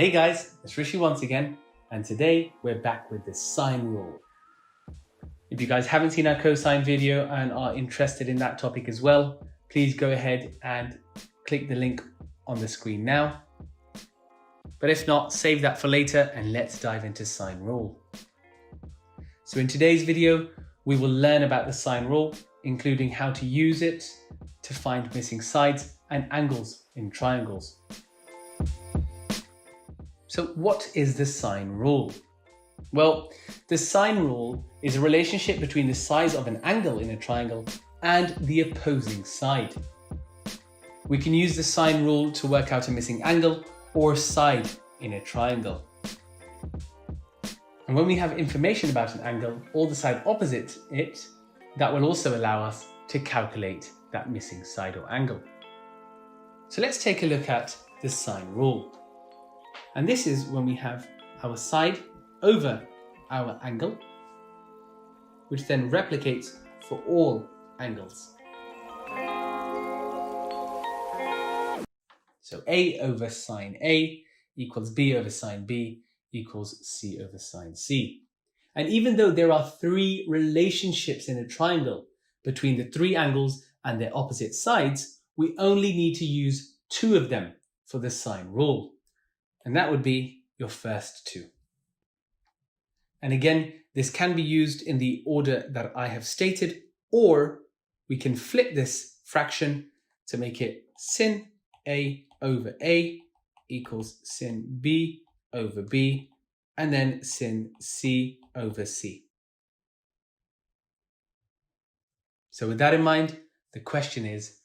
Hey guys, it's Rishi once again, and today we're back with the sine rule. If you guys haven't seen our cosine video and are interested in that topic as well, please go ahead and click the link on the screen now. But if not, save that for later and let's dive into sine rule. So in today's video, we will learn about the sine rule, including how to use it to find missing sides and angles in triangles. So what is the sine rule? Well, the sine rule is a relationship between the size of an angle in a triangle and the opposing side. We can use the sine rule to work out a missing angle or side in a triangle. And when we have information about an angle or the side opposite it, that will also allow us to calculate that missing side or angle. So let's take a look at the sine rule. And this is when we have our side over our angle, which then replicates for all angles. So A over sine A equals B over sine B equals C over sine C. And even though there are three relationships in a triangle between the three angles and their opposite sides, we only need to use two of them for the sine rule. And that would be your first two. And again, this can be used in the order that I have stated, or we can flip this fraction to make it sin A over A equals sin B over B, and then sin C over C. So with that in mind, the question is,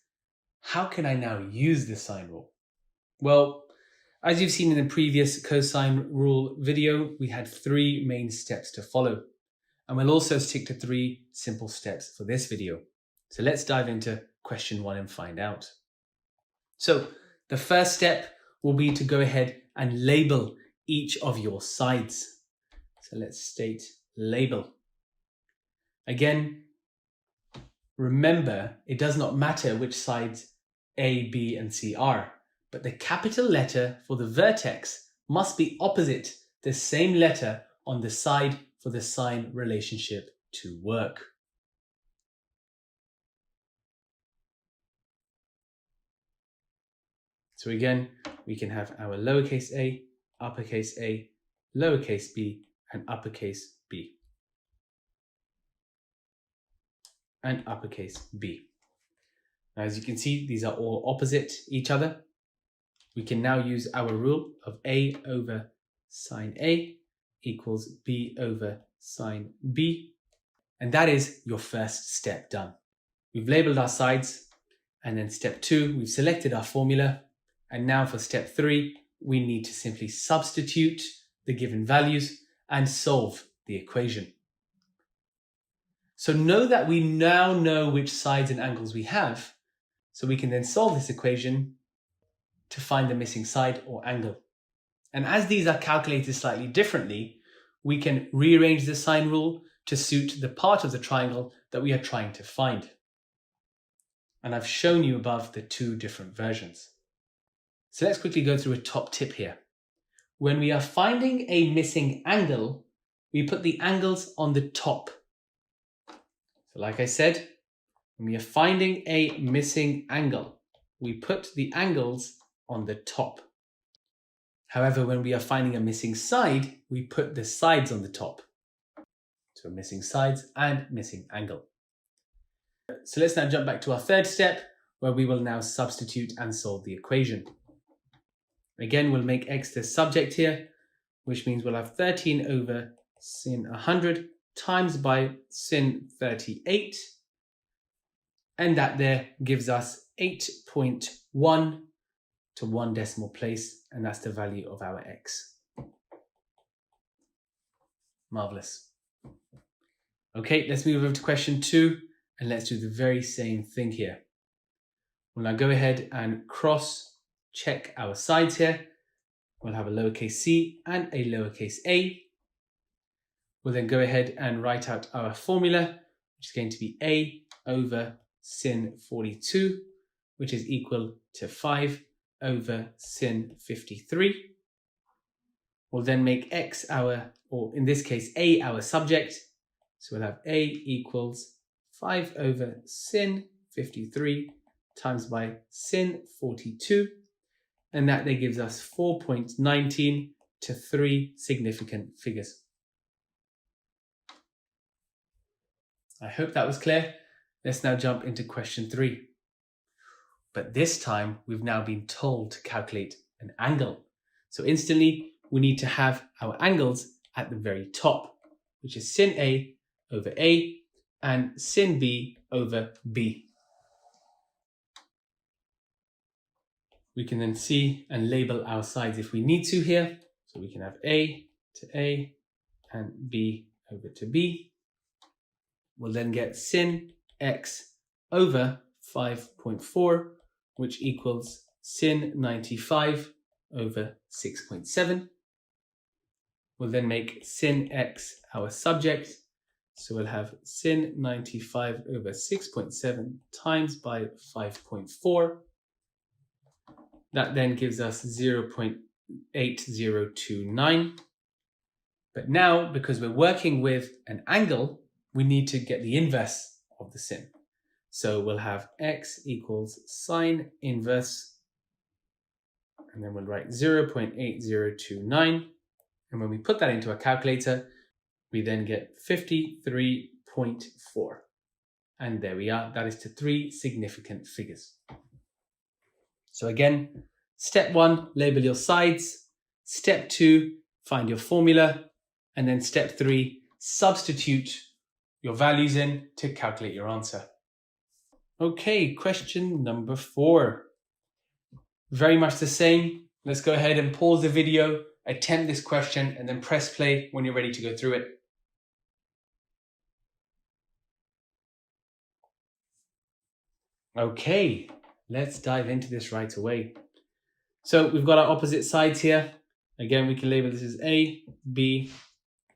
how can I now use the sine rule? Well, as you've seen in the previous cosine rule video, we had three main steps to follow. And we'll also stick to three simple steps for this video. So let's dive into question one and find out. So the first step will be to go ahead and label each of your sides. So let's state label. Again, remember, it does not matter which sides A, B, and C are. But the capital letter for the vertex must be opposite the same letter on the side for the sine relationship to work. So again, we can have our lowercase a, lowercase b, and uppercase b. And uppercase b. Now, as you can see, these are all opposite each other. We can now use our rule of A over sine A equals B over sine B. And that is your first step done. We've labeled our sides, and then step two, we've selected our formula. And now for step three, we need to simply substitute the given values and solve the equation. So know that we now know which sides and angles we have, so we can then solve this equation to find the missing side or angle. And as these are calculated slightly differently, we can rearrange the sine rule to suit the part of the triangle that we are trying to find. And I've shown you above the two different versions. So let's quickly go through a top tip here. When we are finding a missing angle, we put the angles on the top. So like I said, when we are finding a missing angle, we put the angles on the top. However, when we are finding a missing side, we put the sides on the top. So missing sides and missing angle. So let's now jump back to our third step, where we will now substitute and solve the equation. Again, we'll make x the subject here, which means we'll have 13 over sin 100 times by sin 38. And that there gives us 8.1 to one decimal place, and that's the value of our x. Marvelous. Okay, let's move over to question two, and let's do the very same thing here. We'll now go ahead and cross-check our sides here. We'll have a lowercase c and a lowercase a. We'll then go ahead and write out our formula, which is going to be a over sin 42, which is equal to 5 over sin 53. We'll then make x our, or in this case, a our subject. So we'll have a equals 5 over sin 53 times by sin 42. And that then gives us 4.19 to 3 significant figures. I hope that was clear. Let's now jump into question 3. But this time we've now been told to calculate an angle. So instantly we need to have our angles at the very top, which is sin A over A and sin B over B. We can then see and label our sides if we need to here. So we can have A to A and B over to B. We'll then get sin X over 5.4, which equals sin 95 over 6.7. We'll then make sin X our subject. So we'll have sin 95 over 6.7 times by 5.4. That then gives us 0.8029. But now, because we're working with an angle, we need to get the inverse of the sin. So we'll have x equals sine inverse, and then we'll write 0.8029. And when we put that into a calculator, we then get 53.4. And there we are. That is to 3 significant figures. So again, step 1, label your sides. Step 2, find your formula. And then step 3, substitute your values in to calculate your answer. Okay, question number 4. Very much the same. Let's go ahead and pause the video, attempt this question, and then press play when you're ready to go through it. Okay, let's dive into this right away. So we've got our opposite sides here. Again, we can label this as A, B,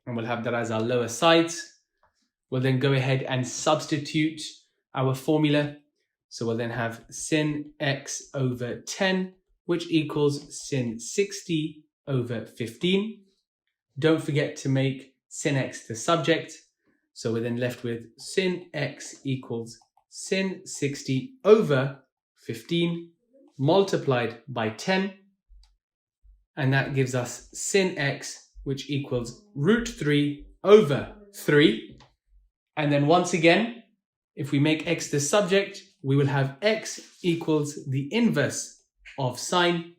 and we'll have that as our lower sides. We'll then go ahead and substitute our formula. So we'll then have sin x over 10, which equals sin 60 over 15. Don't forget to make sin x the subject. So we're then left with sin x equals sin 60 over 15 multiplied by 10. And that gives us sin x, which equals root 3 over 3. And then once again, if we make x the subject, we will have x equals the inverse of sine.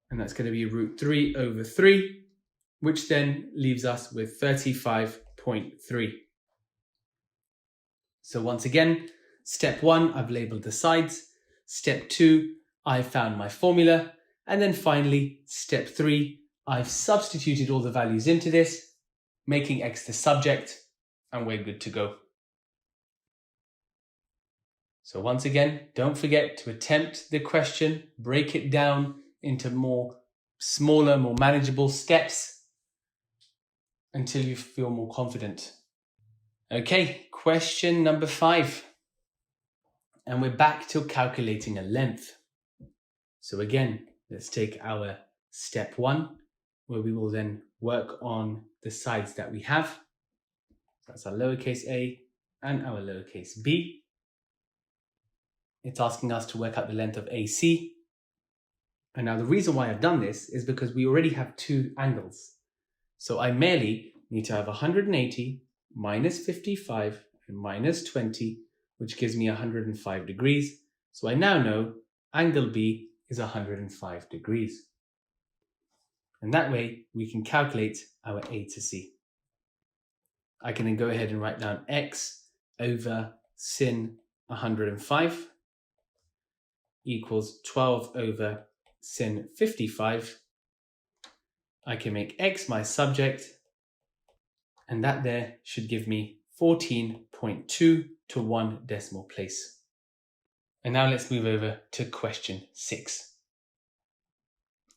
And that's going to be root 3 over 3, which then leaves us with 35.3. So once again, step 1, I've labeled the sides. Step 2, I've found my formula. And then finally, step 3, I've substituted all the values into this, making x the subject, and we're good to go. So once again, don't forget to attempt the question, break it down into smaller, more manageable steps until you feel more confident. Okay, question number 5. And we're back to calculating a length. So again, let's take our step 1, where we will then work on the sides that we have. That's our lowercase a and our lowercase b. It's asking us to work out the length of AC. And now the reason why I've done this is because we already have 2 angles. So I merely need to have 180 minus 55 and minus 20, which gives me 105 degrees. So I now know angle B is 105 degrees. And that way we can calculate our A to C. I can then go ahead and write down x over sin 105 equals 12 over sin 55. I can make x my subject, and that there should give me 14.2 to 1 decimal place. And now let's move over to question 6.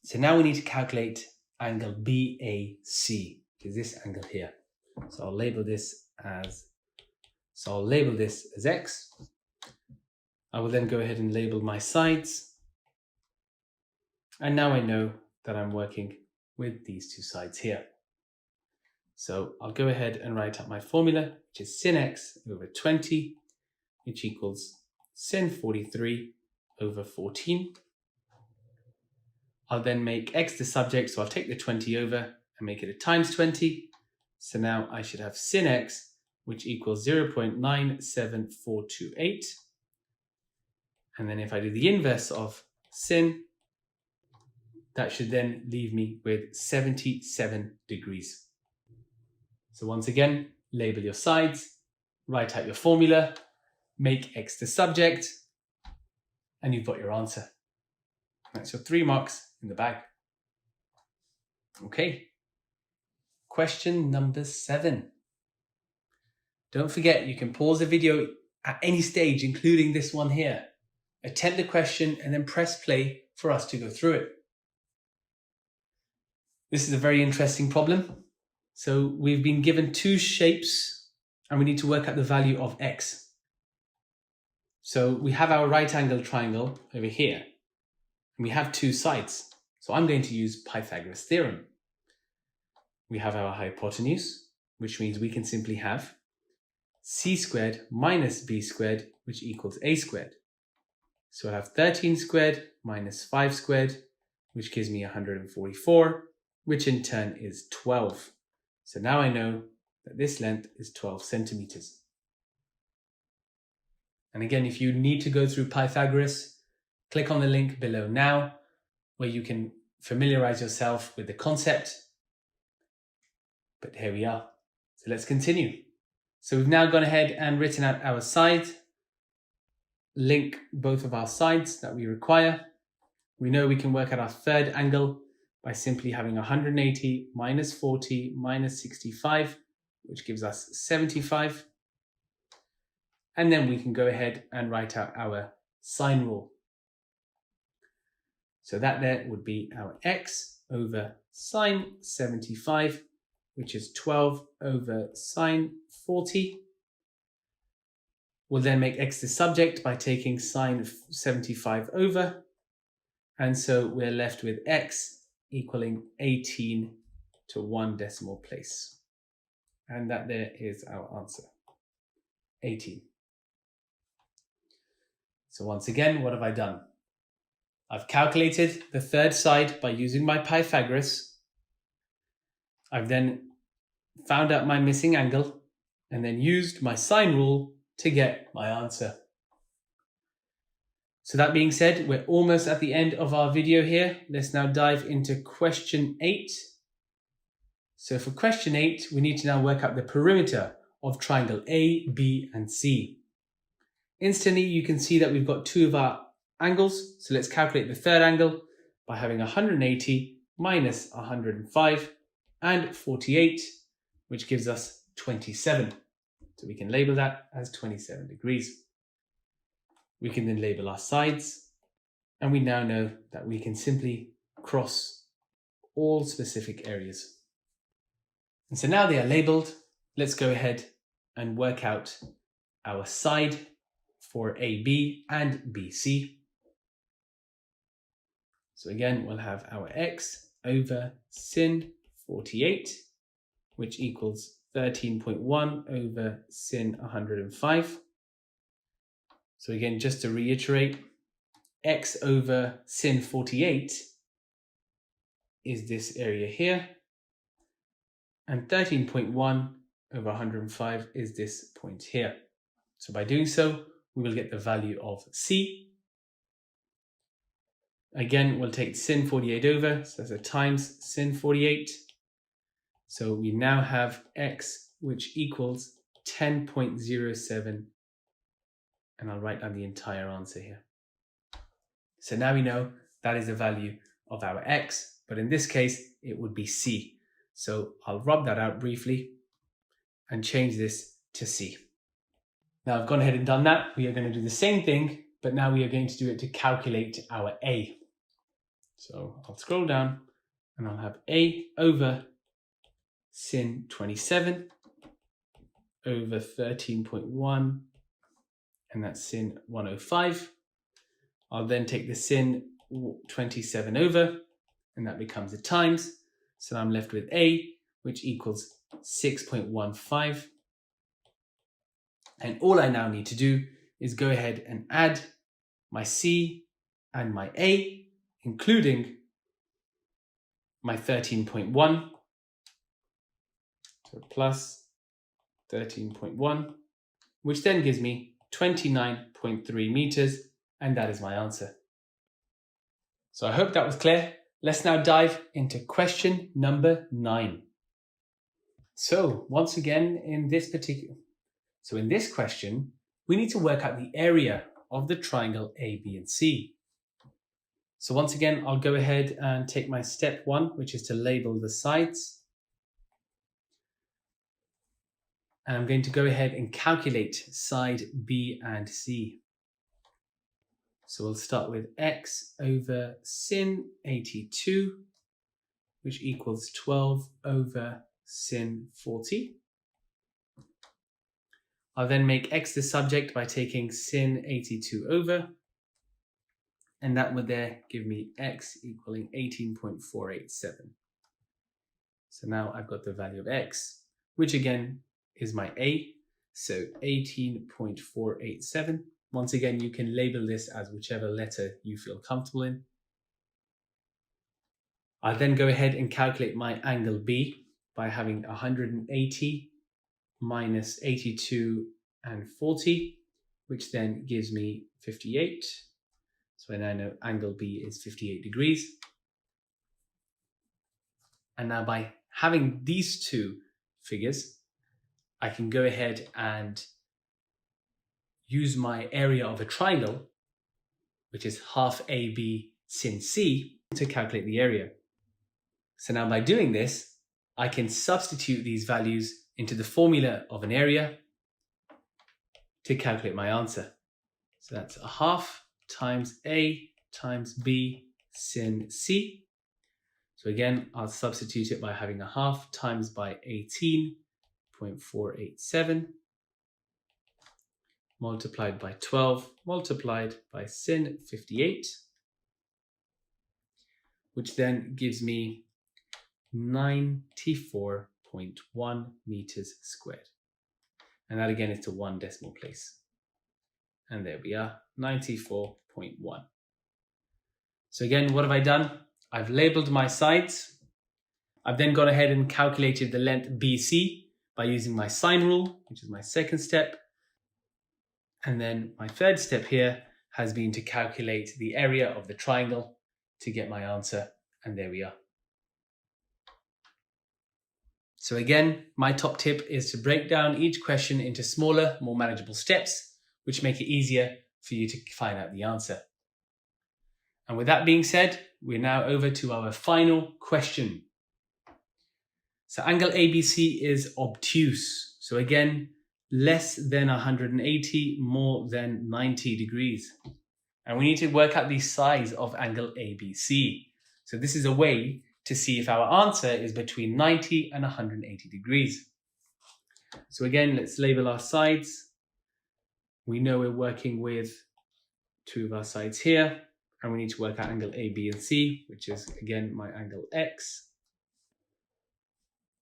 So now we need to calculate angle BAC, which is this angle here. So I'll label this as x. I will then go ahead and label my sides. And now I know that I'm working with these two sides here. So I'll go ahead and write out my formula, which is sin x over 20, which equals sin 43 over 14. I'll then make x the subject, so I'll take the 20 over and make it a times 20. So now I should have sin x, which equals 0.97428. And then if I do the inverse of sin, that should then leave me with 77 degrees. So once again, label your sides, write out your formula, make x the subject, and you've got your answer. That's your 3 marks in the bag. Okay. Question number 7. Don't forget, you can pause the video at any stage, including this one here. Attempt the question and then press play for us to go through it. This is a very interesting problem. So we've been given 2 shapes and we need to work out the value of x. So we have our right angle triangle over here and we have 2 sides. So I'm going to use Pythagoras' theorem. We have our hypotenuse, which means we can simply have c squared minus b squared, which equals a squared. So I have 13 squared minus 5 squared, which gives me 144, which in turn is 12. So now I know that this length is 12 centimeters. And again, if you need to go through Pythagoras, click on the link below now, where you can familiarize yourself with the concept. But here we are. So let's continue. So we've now gone ahead and written out our side, link both of our sides that we require. We know we can work out our third angle by simply having 180 minus 40 minus 65, which gives us 75. And then we can go ahead and write out our sine rule. So that there would be our x over sine 75, which is 12 over sine 40. We'll then make x the subject by taking sine 75 over. And so we're left with x equaling 18 to 1 decimal place. And that there is our answer, 18. So once again, what have I done? I've calculated the third side by using my Pythagoras. I've then found out my missing angle and then used my sine rule to get my answer. So that being said, we're almost at the end of our video here. Let's now dive into question 8. So for question 8, we need to now work out the perimeter of triangle A, B, and C. Instantly, you can see that we've got 2 of our angles. So let's calculate the third angle by having 180 minus 105 and 48, which gives us 27. So we can label that as 27 degrees. We can then label our sides, and we now know that we can simply cross all specific areas. And so now they are labeled, let's go ahead and work out our side for AB and BC. So again, we'll have our x over sin 48, which equals 13.1 over sin 105. So again, just to reiterate, x over sin 48 is this area here, and 13.1 over 105 is this point here. So by doing so, we will get the value of c. Again, we'll take sin 48 over, so that's a times sin 48. So we now have x, which equals 10.07, and I'll write down the entire answer here. So now we know that is the value of our x, but in this case, it would be c. So I'll rub that out briefly and change this to c. Now I've gone ahead and done that. We are going to do the same thing, but now we are going to do it to calculate our a. So I'll scroll down and I'll have a over sin 27 over 13.1, and that's sin 105. I'll then take the sin 27 over, and that becomes a times. So now I'm left with A, which equals 6.15. And all I now need to do is go ahead and add my C and my A, including my 13.1. So plus 13.1, which then gives me 29.3 meters, and that is my answer. So I hope that was clear. Let's now dive into question number 9. So once again, in this question, we need to work out the area of the triangle A, B, and C. So once again, I'll go ahead and take my step 1, which is to label the sides. And I'm going to go ahead and calculate side B and C. So we'll start with x over sin 82, which equals 12 over sin 40. I'll then make x the subject by taking sin 82 over, and that would there give me x equaling 18.487. So now I've got the value of x, which again is my A, so 18.487. Once again, you can label this as whichever letter you feel comfortable in. I'll then go ahead and calculate my angle B by having 180 minus 82 and 40, which then gives me 58. So I now know angle B is 58 degrees. And now by having these two figures, I can go ahead and use my area of a triangle, which is half AB sin C, to calculate the area. So now by doing this, I can substitute these values into the formula of an area to calculate my answer. So that's a half times A times B sin C. So again, I'll substitute it by having a half times by 18.487 multiplied by 12 multiplied by sin 58, which then gives me 94.1 meters squared. And that again is to 1 decimal place. And there we are, 94.1. So again, what have I done? I've labeled my sides. I've then gone ahead and calculated the length BC by using my sine rule, which is my second step. And then my third step here has been to calculate the area of the triangle to get my answer. And there we are. So again, my top tip is to break down each question into smaller, more manageable steps, which make it easier for you to find out the answer. And with that being said, we're now over to our final question. So angle ABC is obtuse. So again, less than 180, more than 90 degrees. And we need to work out the size of angle ABC. So this is a way to see if our answer is between 90 and 180 degrees. So again, let's label our sides. We know we're working with two of our sides here, and we need to work out angle A, B, and C, which is again my angle X.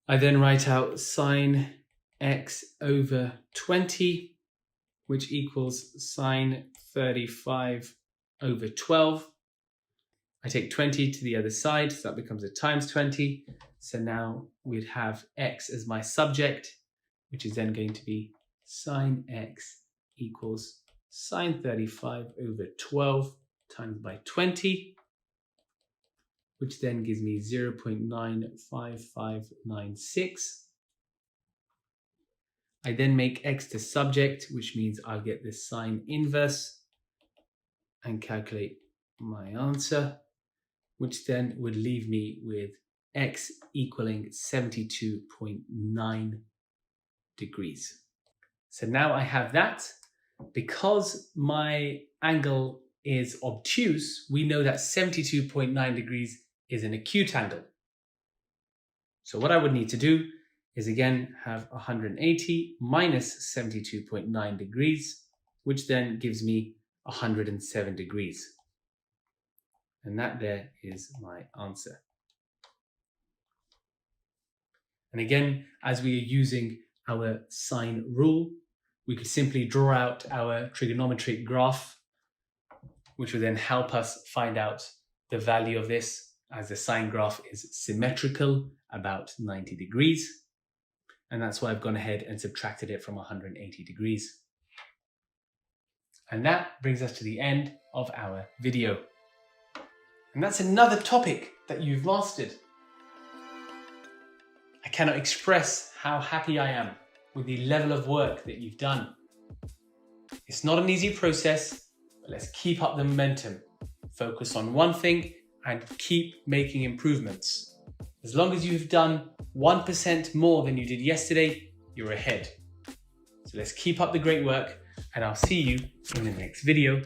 I then write out sine X over 20, which equals sine 35 over 12. I take 20 to the other side, so that becomes a times 20. So now we'd have X as my subject, which is then going to be sine X equals sine 35 over 12 times by 20, which then gives me 0.95596. I then make X the subject, which means I'll get the sine inverse and calculate my answer, which then would leave me with X equaling 72.9 degrees. So now I have that. Because my angle is obtuse, we know that 72.9 degrees is an acute angle. So what I would need to do is again have 180 minus 72.9 degrees, which then gives me 107 degrees. And that there is my answer. And again, as we are using our sine rule, we could simply draw out our trigonometric graph, which will then help us find out the value of this, as the sine graph is symmetrical, about 90 degrees. And that's why I've gone ahead and subtracted it from 180 degrees. And that brings us to the end of our video. And that's another topic that you've mastered. I cannot express how happy I am with the level of work that you've done. It's not an easy process, but let's keep up the momentum. Focus on one thing and keep making improvements. As long as you've done 1% more than you did yesterday, you're ahead. So let's keep up the great work, and I'll see you in the next video.